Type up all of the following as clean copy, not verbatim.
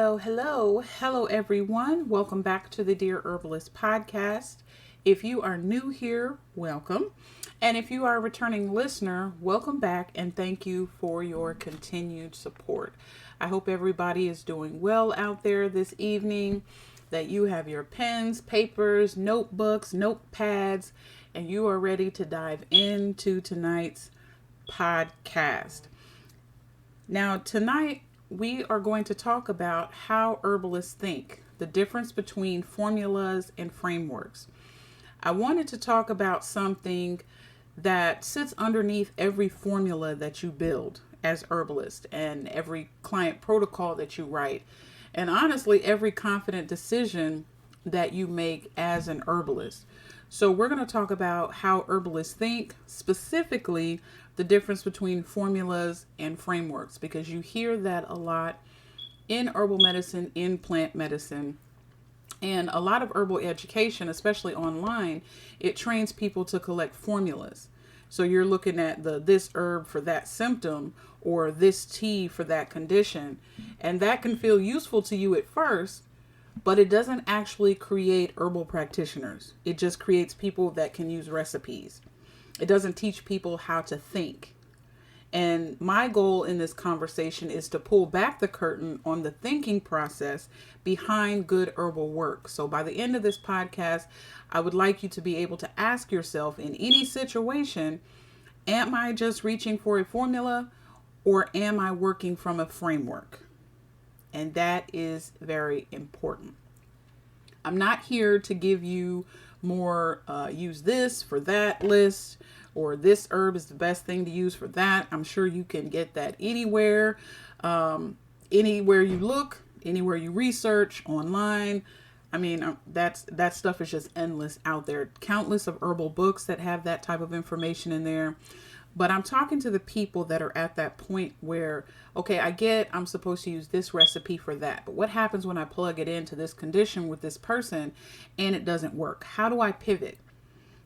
Hello, everyone. Welcome back to the Dear Herbalist podcast. If you are new here, welcome. And if you are a returning listener, welcome back and thank you for your continued support. I hope everybody is doing well out there this evening, that you have your pens, papers, notebooks, notepads, and you are ready to dive into tonight's podcast. Now, tonight, we are going to talk about how herbalists think, the difference between formulas and frameworks. I wanted to talk about something that sits underneath every formula that you build as herbalist and every client protocol that you write, and honestly, every confident decision that you make as an herbalist. So we're going to talk about how herbalists think, specifically the difference between formulas and frameworks, because you hear that a lot in herbal medicine, in plant medicine, and a lot of herbal education, especially online, it trains people to collect formulas. So you're looking at this herb for that symptom or this tea for that condition, and that can feel useful to you at first, but it doesn't actually create herbal practitioners. It just creates people that can use recipes. It doesn't teach people how to think. And my goal in this conversation is to pull back the curtain on the thinking process behind good herbal work. So by the end of this podcast, I would like you to be able to ask yourself in any situation, am I just reaching for a formula or am I working from a framework? And that is very important. I'm not here to give you more use this for that list, or this herb is the best thing to use for that. I'm sure you can get that anywhere, anywhere you look, anywhere you research online. I mean, that stuff is just endless out there. Countless of herbal books that have that type of information in there. But I'm talking to the people that are at that point where, okay, I get I'm supposed to use this recipe for that. But what happens when I plug it into this condition with this person and it doesn't work? How do I pivot?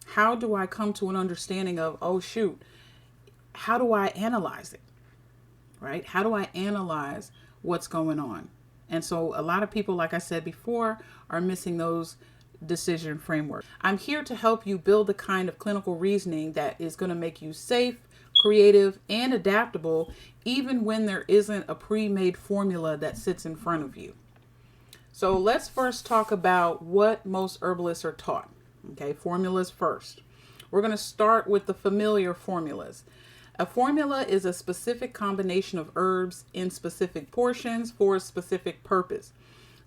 How do I come to an understanding of, oh, shoot, how do I analyze it? Right? How do I analyze what's going on? And so a lot of people, like I said before, are missing those decision framework. I'm here to help you build the kind of clinical reasoning that is going to make you safe, creative, and adaptable, even when there isn't a pre-made formula that sits in front of you. So let's first talk about what most herbalists are taught. Okay, formulas first. We're going to start with the familiar formulas. A formula is a specific combination of herbs in specific portions for a specific purpose.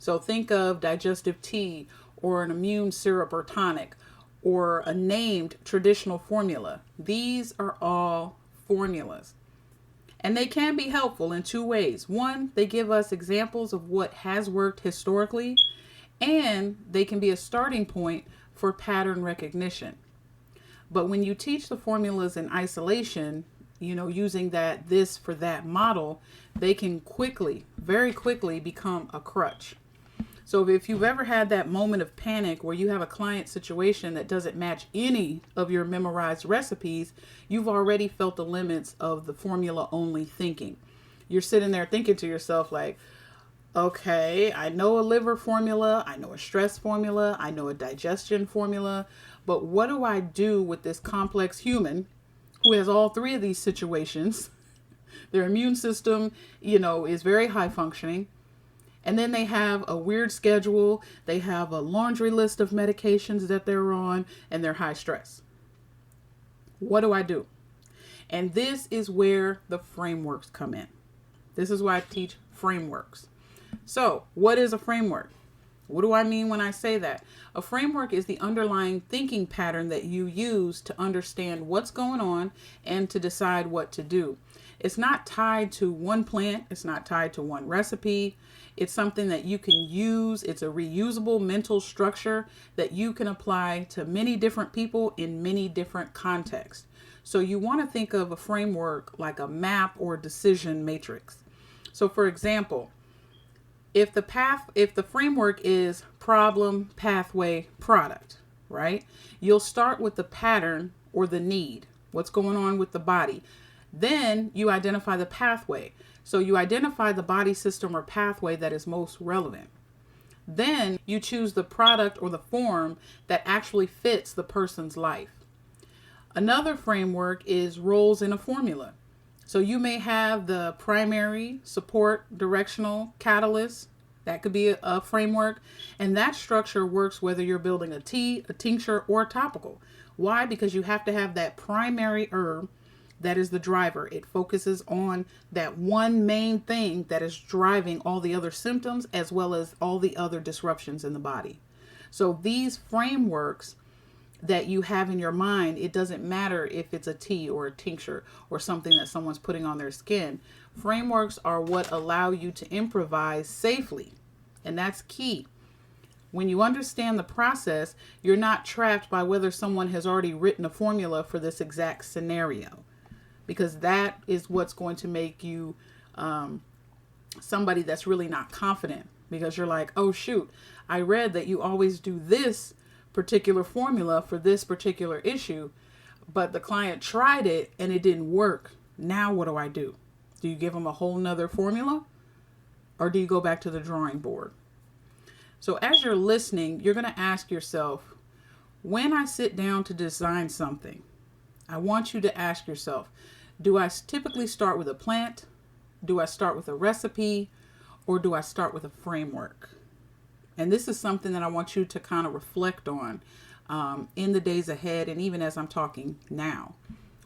So think of digestive tea, or an immune syrup or tonic, or a named traditional formula. These are all formulas. And they can be helpful in two ways. One, they give us examples of what has worked historically, and they can be a starting point for pattern recognition. But when you teach the formulas in isolation, using this for that model, they can very quickly become a crutch. So if you've ever had that moment of panic where you have a client situation that doesn't match any of your memorized recipes, you've already felt the limits of the formula only thinking. You're sitting there thinking to yourself like, okay, I know a liver formula, I know a stress formula, I know a digestion formula, but what do I do with this complex human who has all three of these situations? Their immune system, is very high functioning. And then they have a weird schedule. They have a laundry list of medications that they're on, and they're high stress. What do I do? And this is where the frameworks come in. This is why I teach frameworks. So what is a framework? What do I mean when I say that? A framework is the underlying thinking pattern that you use to understand what's going on and to decide what to do. It's not tied to one plant. It's not tied to one recipe. It's something that you can use. It's a reusable mental structure that you can apply to many different people in many different contexts. So you want to think of a framework like a map or decision matrix. So for example, if the framework is problem, pathway, product, right? You'll start with the pattern or the need, what's going on with the body. Then you identify the pathway. So you identify the body system or pathway that is most relevant. Then you choose the product or the form that actually fits the person's life. Another framework is roles in a formula. So you may have the primary, support, directional, catalyst. That could be a framework. And that structure works whether you're building a tea, a tincture, or a topical. Why? Because you have to have that primary herb that is the driver. It focuses on that one main thing that is driving all the other symptoms as well as all the other disruptions in the body. So these frameworks that you have in your mind, it doesn't matter if it's a tea or a tincture or something that someone's putting on their skin. Frameworks are what allow you to improvise safely. And that's key. When you understand the process, you're not trapped by whether someone has already written a formula for this exact scenario, because that is what's going to make you somebody that's really not confident, because you're like, oh shoot, I read that you always do this particular formula for this particular issue, but the client tried it and it didn't work. Now what do I do? Do you give them a whole nother formula, or do you go back to the drawing board? So as you're listening, you're going to ask yourself, when I sit down to design something, I want you to ask yourself, do I typically start with a plant? Do I start with a recipe? Or do I start with a framework? And this is something that I want you to kind of reflect on in the days ahead, and even as I'm talking now.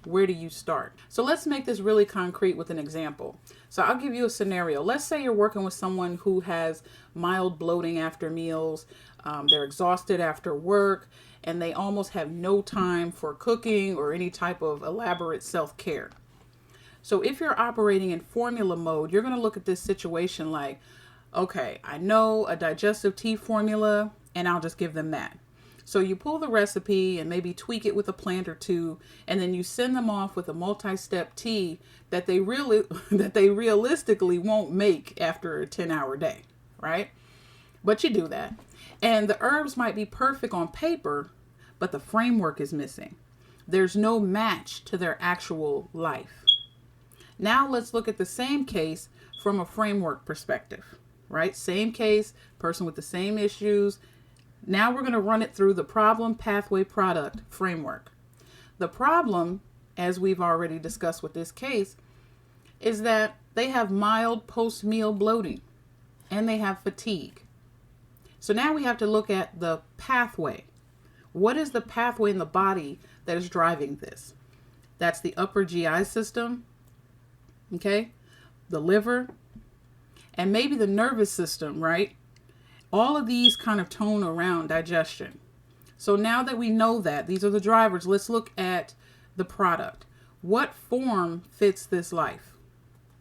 Where do you start? So let's make this really concrete with an example. So I'll give you a scenario. Let's say you're working with someone who has mild bloating after meals. They're exhausted after work, and they almost have no time for cooking or any type of elaborate self-care. So if you're operating in formula mode, you're going to look at this situation like, okay, I know a digestive tea formula, and I'll just give them that. So you pull the recipe and maybe tweak it with a plant or two, and then you send them off with a multi-step tea that they realistically won't make after a 10-hour day, right? But you do that. And the herbs might be perfect on paper, but the framework is missing. There's no match to their actual life. Now let's look at the same case from a framework perspective, right? Same case, person with the same issues. Now we're going to run it through the problem, pathway, product framework. The problem, as we've already discussed with this case, is that they have mild post-meal bloating and they have fatigue. So now we have to look at the pathway. What is the pathway in the body that is driving this? That's the upper GI system, okay? The liver, and maybe the nervous system, right? All of these kind of tone around digestion. So now that we know that these are the drivers, let's look at the product. What form fits this life?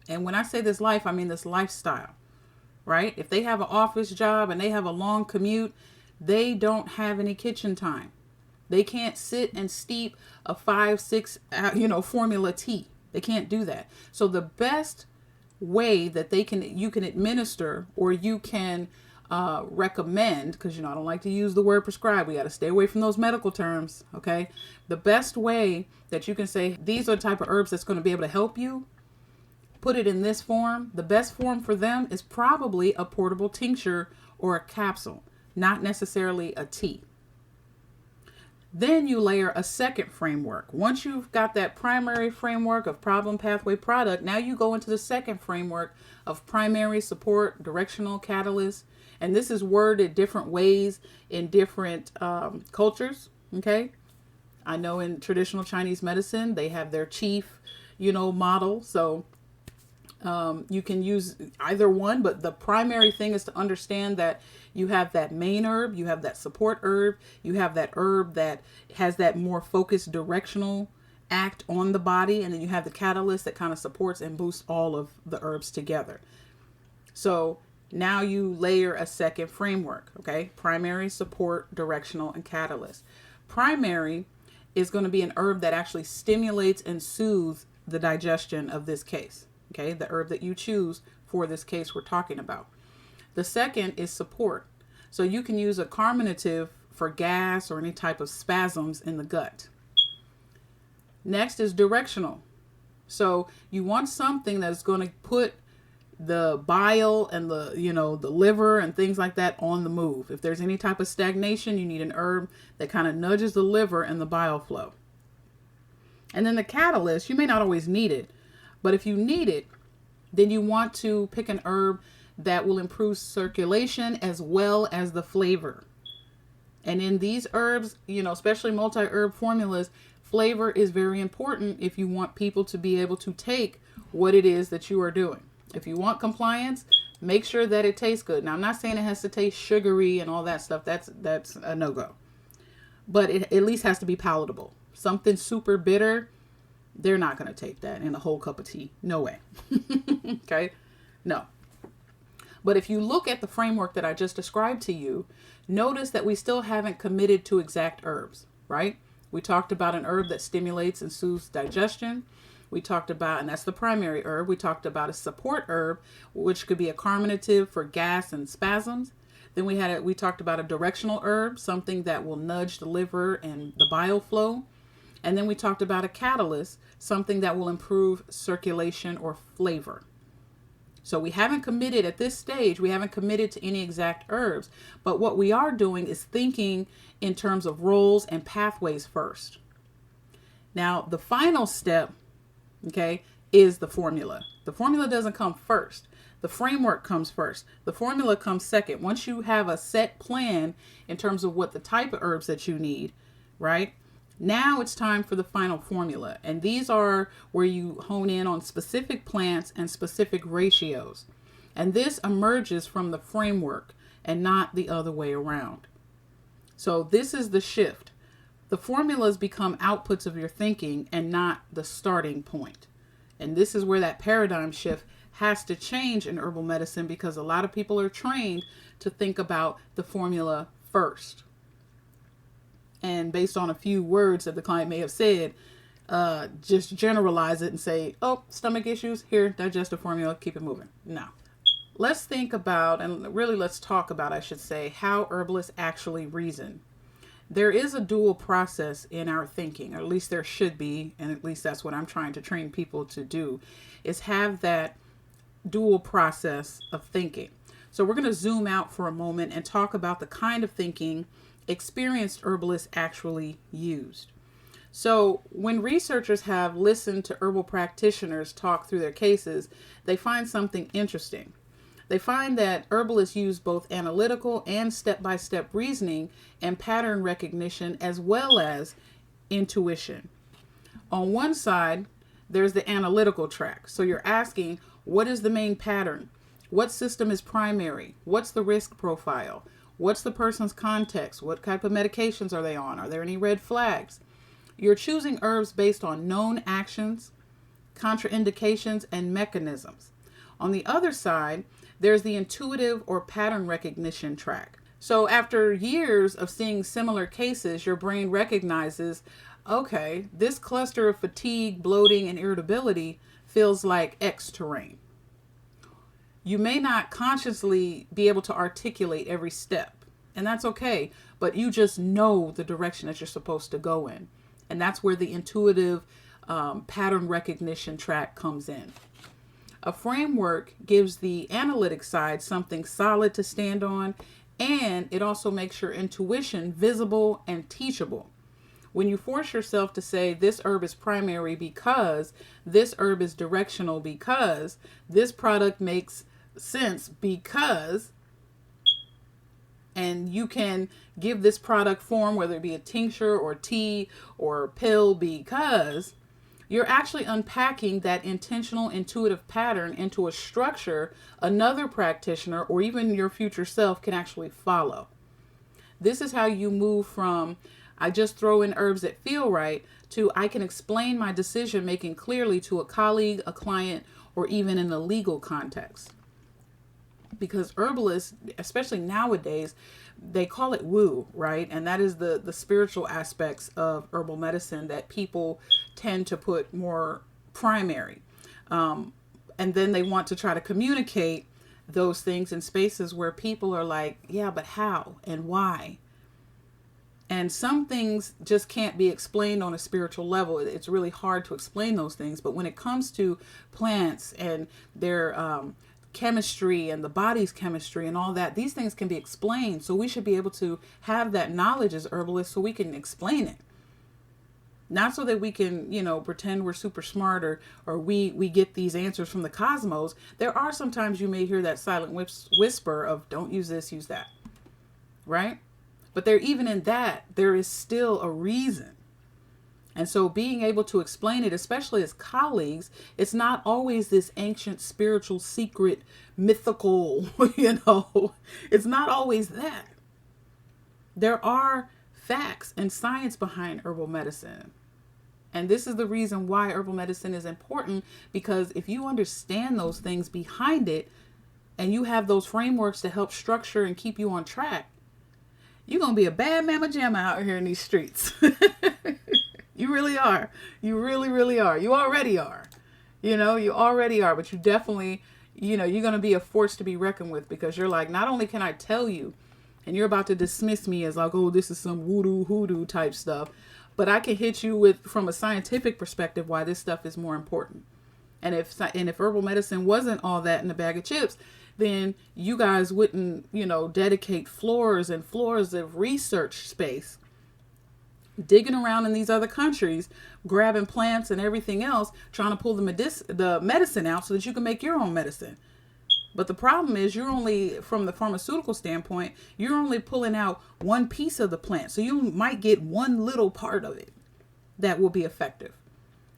And when I say this life, I mean this lifestyle, right? If they have an office job and they have a long commute, they don't have any kitchen time. They can't sit and steep a 5-6 formula tea. They can't do that. So the best way that you can administer, or you can recommend, because I don't like to use the word prescribe. We got to stay away from those medical terms. Okay. The best way that you can say, these are the type of herbs that's going to be able to help you, put it in this form. The best form for them is probably a portable tincture or a capsule, not necessarily a tea. Then you layer a second framework. Once you've got that primary framework of problem, pathway, product, now you go into the second framework of primary, support, directional, catalyst. And this is worded different ways in different cultures, okay? I know in traditional Chinese medicine, they have their chief, model. So you can use either one, but the primary thing is to understand that you have that main herb, you have that support herb, you have that herb that has that more focused directional act on the body, and then you have the catalyst that kind of supports and boosts all of the herbs together. So now you layer a second framework, okay? Primary, support, directional, and catalyst. Primary is going to be an herb that actually stimulates and soothes the digestion of this case, okay? The herb that you choose for this case we're talking about. The second is support. So you can use a carminative for gas or any type of spasms in the gut. Next is directional. So you want something that's going to put the bile and the liver and things like that on the move. If there's any type of stagnation, you need an herb that kind of nudges the liver and the bile flow. And then the catalyst, you may not always need it, but if you need it, then you want to pick an herb that will improve circulation as well as the flavor. And in these herbs, especially multi-herb formulas, flavor is very important if you want people to be able to take what it is that you are doing. If you want compliance, make sure that it tastes good. Now, I'm not saying it has to taste sugary and all that stuff. That's a no-go. But it at least has to be palatable. Something super bitter, they're not going to take that in a whole cup of tea. No way. Okay? No. But if you look at the framework that I just described to you, notice that we still haven't committed to exact herbs, right? We talked about an herb that stimulates and soothes digestion. We talked about, and that's the primary herb, we talked about a support herb, which could be a carminative for gas and spasms. Then we talked about a directional herb, something that will nudge the liver and the bile flow. And then we talked about a catalyst, something that will improve circulation or flavor. So we haven't committed at this stage, we haven't committed to any exact herbs, but what we are doing is thinking in terms of roles and pathways first. Now, the final step, okay, is the formula. The formula doesn't come first. The framework comes first. The formula comes second. Once you have a set plan in terms of what the type of herbs that you need, right? Now it's time for the final formula. And these are where you hone in on specific plants and specific ratios. And this emerges from the framework and not the other way around. So this is the shift. The formulas become outputs of your thinking and not the starting point. And this is where that paradigm shift has to change in herbal medicine, because a lot of people are trained to think about the formula first. And based on a few words that the client may have said, just generalize it and say, oh, stomach issues, here, digest a formula, keep it moving. No. Let's think about, and really let's talk about, I should say, how herbalists actually reason. There is a dual process in our thinking, or at least there should be, and at least that's what I'm trying to train people to do, is have that dual process of thinking. So we're going to zoom out for a moment and talk about the kind of thinking experienced herbalists actually used. So when researchers have listened to herbal practitioners talk through their cases, they find something interesting. They find that herbalists use both analytical and step-by-step reasoning and pattern recognition, as well as intuition. On one side, there's the analytical track. So you're asking, what is the main pattern? What system is primary? What's the risk profile? What's the person's context? What type of medications are they on? Are there any red flags? You're choosing herbs based on known actions, contraindications, and mechanisms. On the other side, there's the intuitive or pattern recognition track. So after years of seeing similar cases, your brain recognizes, okay, this cluster of fatigue, bloating, and irritability feels like X terrain. You may not consciously be able to articulate every step, and that's okay, but you just know the direction that you're supposed to go in. And that's where the intuitive pattern recognition track comes in. A framework gives the analytic side something solid to stand on, and it also makes your intuition visible and teachable. When you force yourself to say this herb is primary because, this herb is directional because, this product makes sense because, and you can give this product form, whether it be a tincture or tea or pill, because you're actually unpacking that intentional intuitive pattern into a structure another practitioner or even your future self can actually follow. This is how you move from, I just throw in herbs that feel right, to I can explain my decision making clearly to a colleague, a client, or even in a legal context. Because herbalists, especially nowadays, they call it woo, right? And that is the spiritual aspects of herbal medicine that people tend to put more primary. And then they want to try to communicate those things in spaces where people are like, yeah, but how and why? And some things just can't be explained on a spiritual level. It's really hard to explain those things. But when it comes to plants and their chemistry and the body's chemistry and all that, these things can be explained. So we should be able to have that knowledge as herbalists so we can explain it. Not so that we can, pretend we're super smart or we get these answers from the cosmos. There are sometimes you may hear that silent whisper of don't use this, use that. Right? But even in that, there is still a reason. And so being able to explain it, especially as colleagues, it's not always this ancient spiritual secret, mythical, it's not always that. There are facts and science behind herbal medicine. And this is the reason why herbal medicine is important, because if you understand those things behind it and you have those frameworks to help structure and keep you on track, you're going to be a bad mama jamma out here in these streets. You really are. You really, really are. You already are. You already are. But you definitely, you're going to be a force to be reckoned with, because you're like, not only can I tell you, and you're about to dismiss me as like, oh, this is some voodoo, hoodoo type stuff, but I can hit you with, from a scientific perspective, why this stuff is more important. And if herbal medicine wasn't all that in a bag of chips, then you guys wouldn't, dedicate floors and floors of research space, digging around in these other countries, grabbing plants and everything else, trying to pull the medicine out so that you can make your own medicine. But the problem is you're only, from the pharmaceutical standpoint, you're only pulling out one piece of the plant. So you might get one little part of it that will be effective.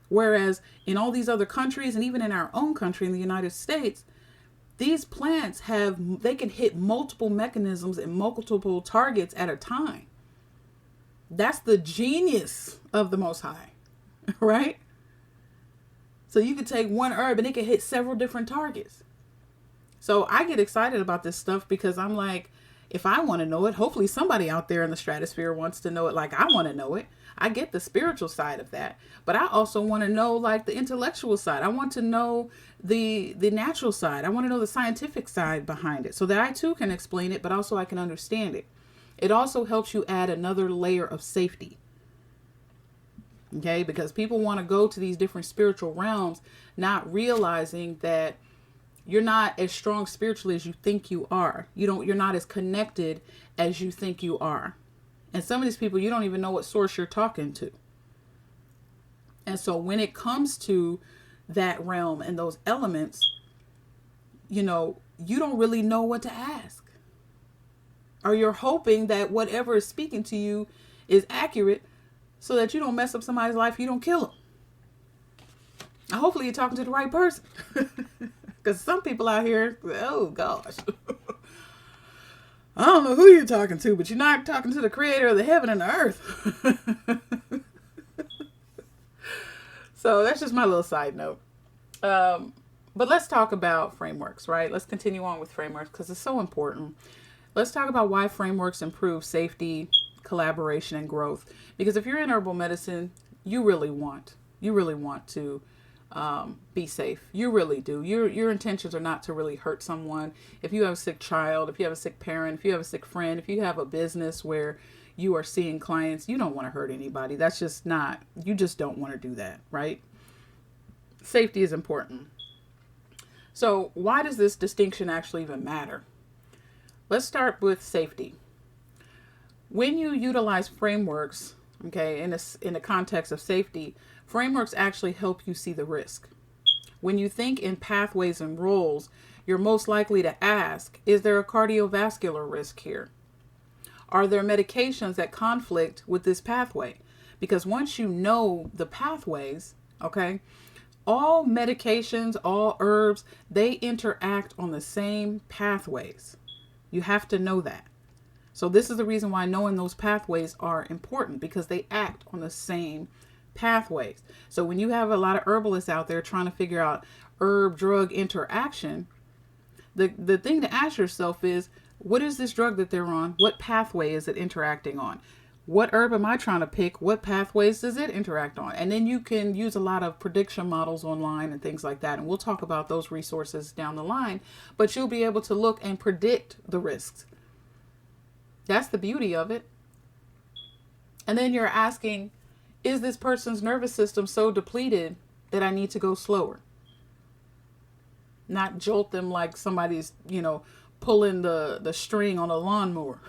Whereas in all these other countries, and even in our own country, in the United States, these plants they can hit multiple mechanisms and multiple targets at a time. That's the genius of the Most High, right? So you could take one herb and it can hit several different targets. So I get excited about this stuff because I'm like, if I want to know it, hopefully somebody out there in the stratosphere wants to know it like I want to know it. I get the spiritual side of that, but I also want to know like the intellectual side. I want to know the natural side. I want to know the scientific side behind it so that I too can explain it, but also I can understand it. It also helps you add another layer of safety. Okay, because people want to go to these different spiritual realms, not realizing that you're not as strong spiritually as you think you are. You're not as connected as you think you are. And some of these people, you don't even know what source you're talking to. And so when it comes to that realm and those elements, you don't really know what to ask. Or you're hoping that whatever is speaking to you is accurate so that you don't mess up somebody's life, you don't kill them. Hopefully you're talking to the right person. Because some people out here, oh gosh. I don't know who you're talking to, but you're not talking to the creator of the heaven and the earth. So that's just my little side note. But let's talk about frameworks, right? Let's continue on with frameworks because it's so important. Let's talk about why frameworks improve safety, collaboration, and growth. Because if you're in herbal medicine, you really want to be safe. You really do. Your intentions are not to really hurt someone. If you have a sick child, if you have a sick parent, if you have a sick friend, if you have a business where you are seeing clients, you don't want to hurt anybody. That's just not, you just don't want to do that, right? Safety is important. So why does this distinction actually even matter? Let's start with safety. When you utilize frameworks, okay, in the context of safety, frameworks actually help you see the risk. When you think in pathways and roles, you're most likely to ask, is there a cardiovascular risk here? Are there medications that conflict with this pathway? Because once you know the pathways, okay, all medications, all herbs, they interact on the same pathways. You have to know that. So this is the reason why knowing those pathways are important, because they act on the same pathways. So when you have a lot of herbalists out there trying to figure out herb-drug interaction, the thing to ask yourself is, what is this drug that they're on? What pathway is it interacting on? What herb am I trying to pick? What pathways does it interact on? And then you can use a lot of prediction models online and things like that. And we'll talk about those resources down the line, but you'll be able to look and predict the risks. That's the beauty of it. And then you're asking, is this person's nervous system so depleted that I need to go slower? Not jolt them like somebody's, pulling the string on a lawnmower,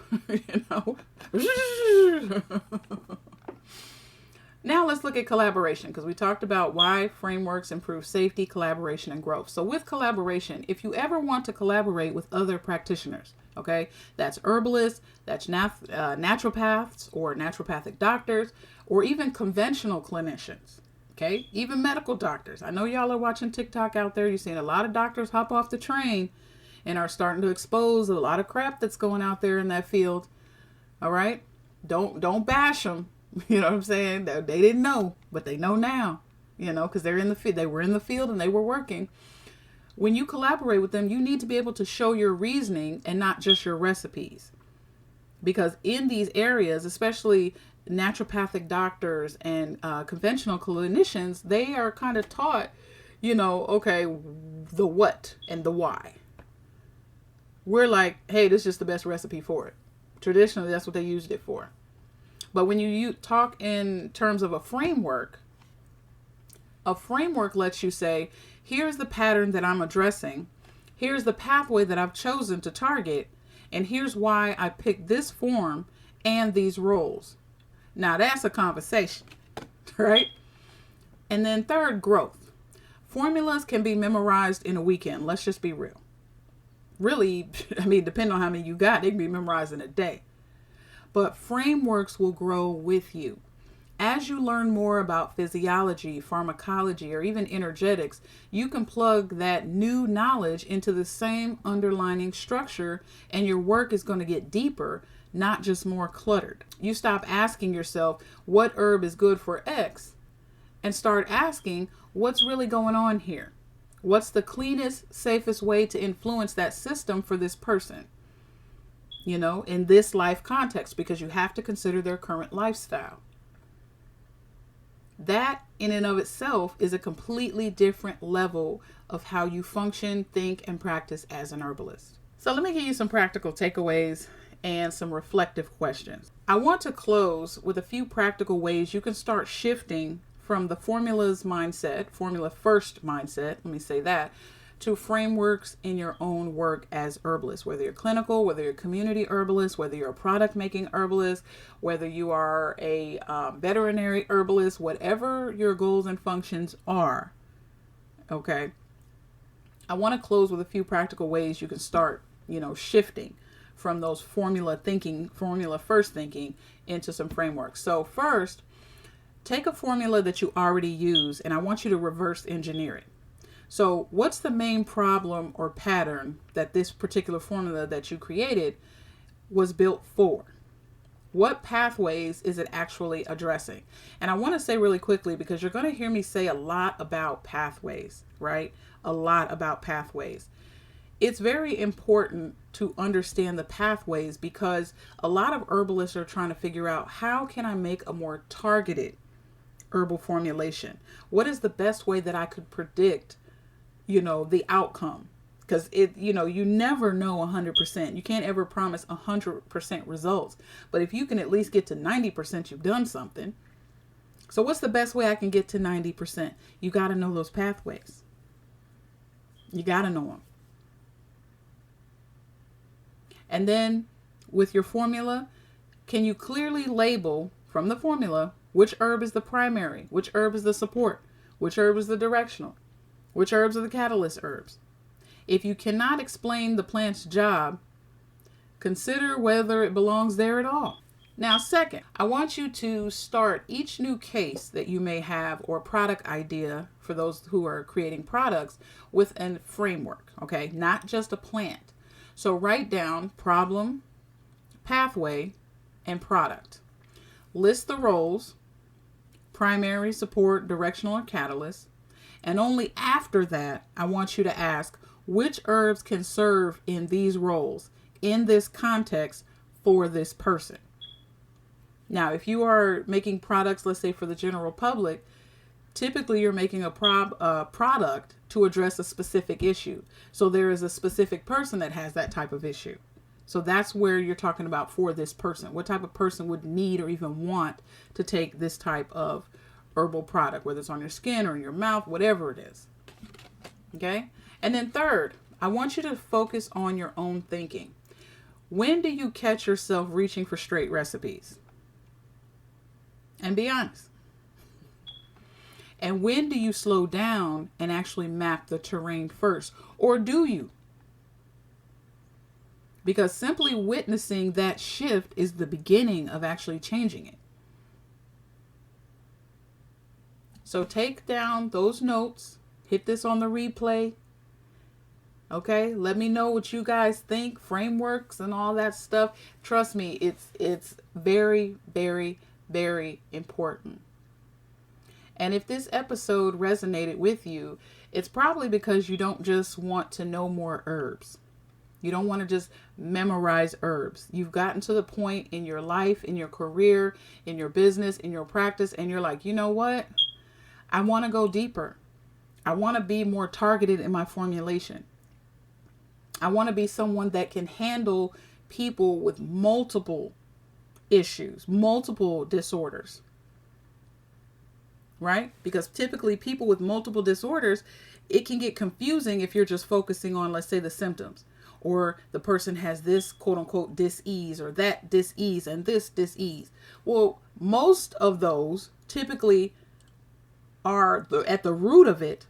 Now let's look at collaboration, because we talked about why frameworks improve safety, collaboration, and growth. So with collaboration, if you ever want to collaborate with other practitioners, okay, that's herbalists, that's naturopaths or naturopathic doctors, or even conventional clinicians, okay, even medical doctors. I know y'all are watching TikTok out there. You're seeing a lot of doctors hop off the train and are starting to expose a lot of crap that's going out there in that field. All right, don't bash them. You know what I'm saying? They didn't know, but they know now, because they're in the field. They were in the field and they were working. When you collaborate with them, you need to be able to show your reasoning and not just your recipes. Because in these areas, especially naturopathic doctors and conventional clinicians, they are kind of taught, okay, the what and the why. We're like, hey, this is just the best recipe for it. Traditionally, that's what they used it for. But when you talk in terms of a framework lets you say, here's the pattern that I'm addressing. Here's the pathway that I've chosen to target. And here's why I picked this form and these roles. Now that's a conversation, right? And then third, growth. Formulas can be memorized in a weekend. Let's just be real. Really, depending on how many you got, they can be memorized in a day. But frameworks will grow with you. As you learn more about physiology, pharmacology, or even energetics, you can plug that new knowledge into the same underlying structure, and your work is going to get deeper, not just more cluttered. You stop asking yourself, what herb is good for X? And start asking, what's really going on here? What's the cleanest, safest way to influence that system for this person? In this life context, because you have to consider their current lifestyle. That in and of itself is a completely different level of how you function, think, and practice as an herbalist. So let me give you some practical takeaways and some reflective questions. I want to close with a few practical ways you can start shifting from the formula first mindset, let me say that, to frameworks in your own work as herbalist, whether you're clinical, whether you're a community herbalist, whether you're a product making herbalist, whether you are a veterinary herbalist, whatever your goals and functions are. Okay. I want to close with a few practical ways you can start, shifting from those formula first thinking into some frameworks. So first, take a formula that you already use and I want you to reverse engineer it. So what's the main problem or pattern that this particular formula that you created was built for? What pathways is it actually addressing? And I want to say really quickly, because you're going to hear me say a lot about pathways, right? A lot about pathways. It's very important to understand the pathways, because a lot of herbalists are trying to figure out, how can I make a more targeted herbal formulation? What is the best way that I could predict the outcome? Because you never know 100%. You can't ever promise 100% results. But if you can at least get to 90%, you've done something. So what's the best way I can get to 90%? You got to know those pathways. You got to know them. And then with your formula, can you clearly label from the formula which herb is the primary, which herb is the support, which herb is the directional, which herbs are the catalyst herbs? If you cannot explain the plant's job, consider whether it belongs there at all. Now, second, I want you to start each new case that you may have or product idea for those who are creating products with a framework, okay? Not just a plant. So write down problem, pathway, and product. List the roles, primary, support, directional, or catalyst. And only after that, I want you to ask which herbs can serve in these roles, in this context, for this person. Now, if you are making products, let's say for the general public, typically you're making a product to address a specific issue. So there is a specific person that has that type of issue. So that's where you're talking about for this person. What type of person would need or even want to take this type of herbal product, whether it's on your skin or in your mouth, whatever it is. Okay? And then third, I want you to focus on your own thinking. When do you catch yourself reaching for straight recipes? And be honest. And when do you slow down and actually map the terrain first? Or do you? Because simply witnessing that shift is the beginning of actually changing it. So take down those notes. Hit this on the replay. Okay, let me know what you guys think, frameworks and all that stuff. Trust me, it's very, very, very important. And if this episode resonated with you, it's probably because you don't just want to know more herbs. You don't want to just memorize herbs. You've gotten to the point in your life, in your career, in your business, in your practice, and you're like, you know what? I want to go deeper. I want to be more targeted in my formulation. I want to be someone that can handle people with multiple issues, multiple disorders. Right? Because typically people with multiple disorders, it can get confusing if you're just focusing on, let's say, the symptoms. Or the person has this quote unquote dis-ease or that dis-ease and this dis-ease. Well, most of those typically are at the root of it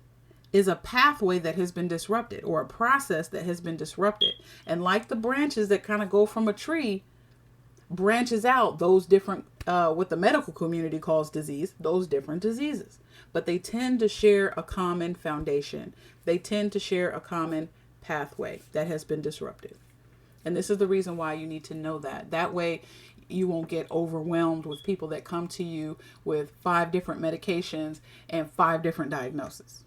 is a pathway that has been disrupted or a process that has been disrupted. And like the branches that kind of go from a tree, branches out those different, what the medical community calls disease, those different diseases. But they tend to share a common foundation. They tend to share a common pathway that has been disrupted. And this is the reason why you need to know that. That way you won't get overwhelmed with people that come to you with 5 different medications and 5 different diagnoses.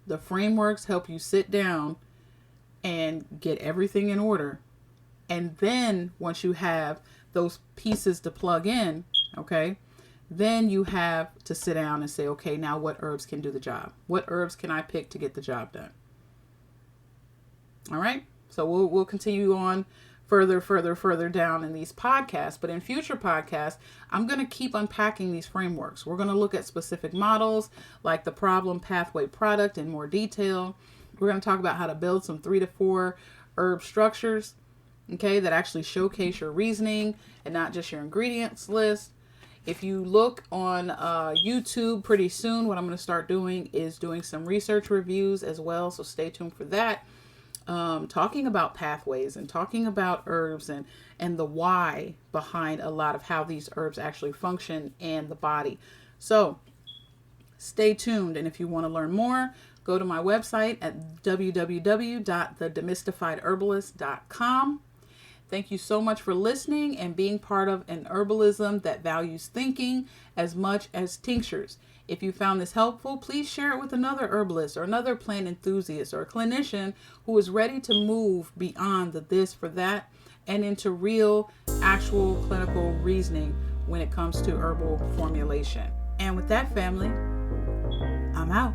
The frameworks help you sit down and get everything in order. And then once you have those pieces to plug in, okay, then you have to sit down and say, okay, now what herbs can do the job? What herbs can I pick to get the job done? All right. So we'll continue on further down in these podcasts. But in future podcasts, I'm going to keep unpacking these frameworks. We're going to look at specific models like the problem pathway product in more detail. We're going to talk about how to build some 3 to 4 herb structures, okay, that actually showcase your reasoning and not just your ingredients list. If you look on YouTube pretty soon, what I'm going to start doing is doing some research reviews as well. So stay tuned for that. Talking about pathways and talking about herbs and the why behind a lot of how these herbs actually function in the body. So stay tuned. And if you want to learn more, go to my website at www.thedemystifiedherbalist.com. Thank you so much for listening and being part of an herbalism that values thinking as much as tinctures. If you found this helpful, please share it with another herbalist or another plant enthusiast or a clinician who is ready to move beyond the this for that and into real, actual clinical reasoning when it comes to herbal formulation. And with that, family, I'm out.